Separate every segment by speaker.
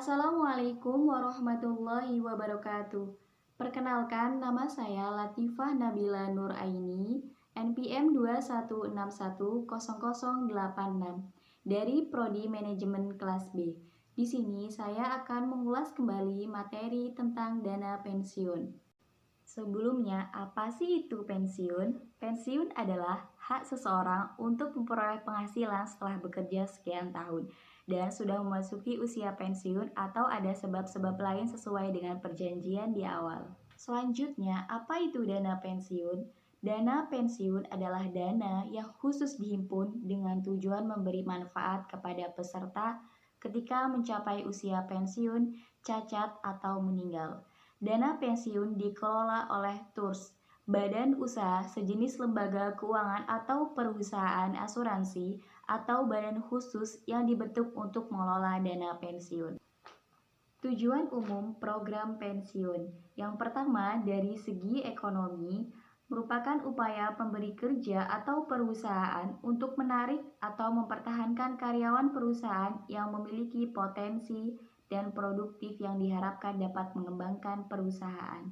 Speaker 1: Assalamualaikum warahmatullahi wabarakatuh. Perkenalkan, nama saya Latifah Nabila Nur Aini, NPM 216100086 dari Prodi Manajemen kelas B. Di sini saya akan mengulas kembali materi tentang dana pensiun. Sebelumnya, apa sih itu pensiun? Pensiun adalah hak seseorang untuk memperoleh penghasilan setelah bekerja sekian tahun dan sudah memasuki usia pensiun atau ada sebab-sebab lain sesuai dengan perjanjian di awal. Selanjutnya, apa itu dana pensiun? Dana pensiun adalah dana yang khusus dihimpun dengan tujuan memberi manfaat kepada peserta ketika mencapai usia pensiun, cacat, atau meninggal. Dana pensiun dikelola oleh TURS, badan usaha sejenis lembaga keuangan atau perusahaan asuransi atau badan khusus yang dibentuk untuk mengelola dana pensiun. Tujuan umum program pensiun yang pertama dari segi ekonomi merupakan upaya pemberi kerja atau perusahaan untuk menarik atau mempertahankan karyawan perusahaan yang memiliki potensi dan produktif yang diharapkan dapat mengembangkan perusahaan.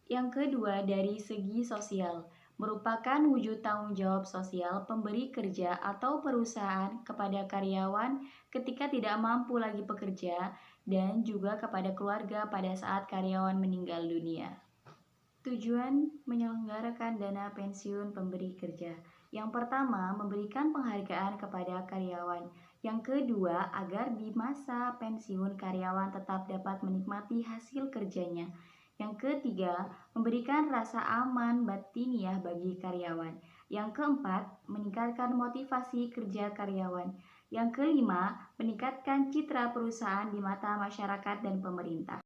Speaker 1: Yang kedua, dari segi sosial, merupakan wujud tanggung jawab sosial pemberi kerja atau perusahaan kepada karyawan ketika tidak mampu lagi bekerja dan juga kepada keluarga pada saat karyawan meninggal dunia. Tujuan menyelenggarakan dana pensiun pemberi kerja. Yang pertama, memberikan penghargaan kepada karyawan. Yang kedua, agar di masa pensiun karyawan tetap dapat menikmati hasil kerjanya. Yang ketiga, memberikan rasa aman batiniah bagi karyawan. Yang keempat, meningkatkan motivasi kerja karyawan. Yang kelima, meningkatkan citra perusahaan di mata masyarakat dan pemerintah.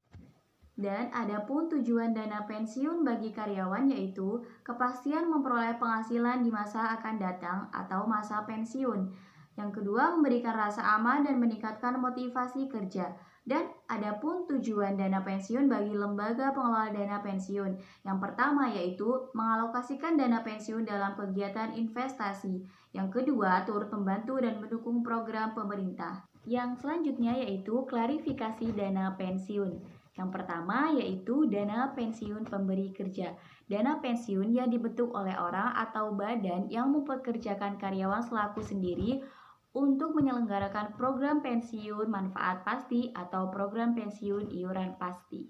Speaker 1: Dan adapun tujuan dana pensiun bagi karyawan yaitu kepastian memperoleh penghasilan di masa akan datang atau masa pensiun. Yang kedua, memberikan rasa aman dan meningkatkan motivasi kerja. Dan adapun tujuan dana pensiun bagi lembaga pengelola dana pensiun. Yang pertama yaitu mengalokasikan dana pensiun dalam kegiatan investasi. Yang kedua, turut membantu dan mendukung program pemerintah. Yang selanjutnya yaitu klarifikasi dana pensiun. Yang pertama yaitu dana pensiun pemberi kerja. Dana pensiun yang dibentuk oleh orang atau badan yang mempekerjakan karyawan selaku sendiri untuk menyelenggarakan program pensiun manfaat pasti atau program pensiun iuran pasti.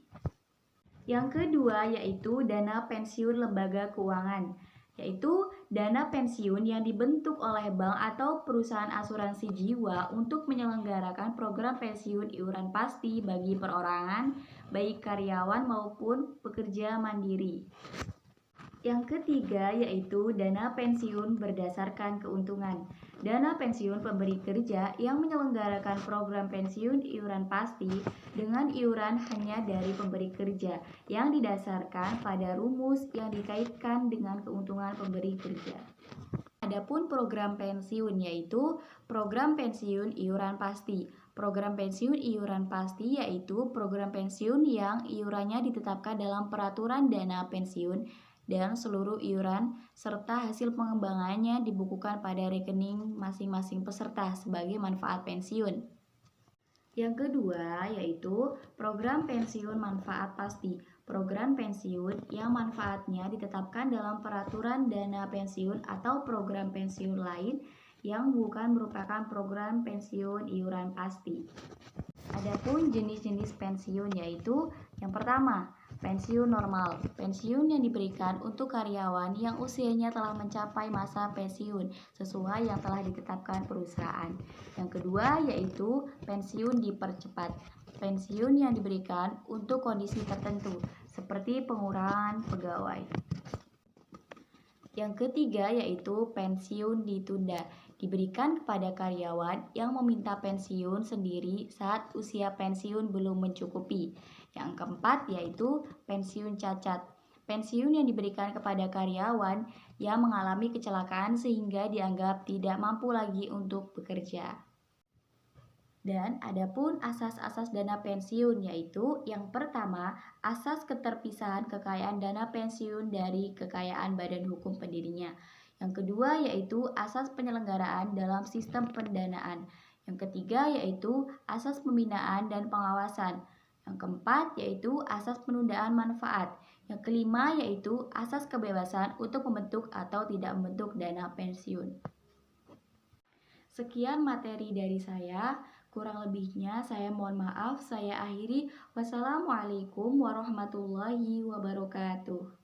Speaker 1: Yang kedua yaitu dana pensiun lembaga keuangan, yaitu dana pensiun yang dibentuk oleh bank atau perusahaan asuransi jiwa untuk menyelenggarakan program pensiun iuran pasti bagi perorangan, baik karyawan maupun pekerja mandiri. Yang ketiga yaitu dana pensiun berdasarkan keuntungan. Dana pensiun pemberi kerja yang menyelenggarakan program pensiun iuran pasti dengan iuran hanya dari pemberi kerja yang didasarkan pada rumus yang dikaitkan dengan keuntungan pemberi kerja. Adapun program pensiun yaitu program pensiun iuran pasti. Program pensiun iuran pasti yaitu program pensiun yang iurannya ditetapkan dalam peraturan dana pensiun dan seluruh iuran serta hasil pengembangannya dibukukan pada rekening masing-masing peserta sebagai manfaat pensiun. Yang kedua yaitu program pensiun manfaat pasti. Program pensiun yang manfaatnya ditetapkan dalam peraturan dana pensiun atau program pensiun lain yang bukan merupakan program pensiun iuran pasti. Adapun jenis-jenis pensiun yaitu yang pertama, pensiun normal. Pensiun yang diberikan untuk karyawan yang usianya telah mencapai masa pensiun sesuai yang telah ditetapkan perusahaan. Yang kedua yaitu pensiun dipercepat. Pensiun yang diberikan untuk kondisi tertentu seperti pengurangan pegawai. Yang ketiga yaitu pensiun ditunda, diberikan kepada karyawan yang meminta pensiun sendiri saat usia pensiun belum mencukupi. Yang keempat yaitu pensiun cacat. Pensiun yang diberikan kepada karyawan yang mengalami kecelakaan sehingga dianggap tidak mampu lagi untuk bekerja. Dan adapun asas-asas dana pensiun yaitu yang pertama, asas keterpisahan kekayaan dana pensiun dari kekayaan badan hukum pendirinya. Yang kedua yaitu asas penyelenggaraan dalam sistem pendanaan. Yang ketiga yaitu asas pembinaan dan pengawasan. Yang keempat yaitu asas penundaan manfaat. Yang kelima yaitu asas kebebasan untuk membentuk atau tidak membentuk dana pensiun. Sekian materi dari saya. Kurang lebihnya saya mohon maaf. Saya akhiri. Wassalamualaikum warahmatullahi wabarakatuh.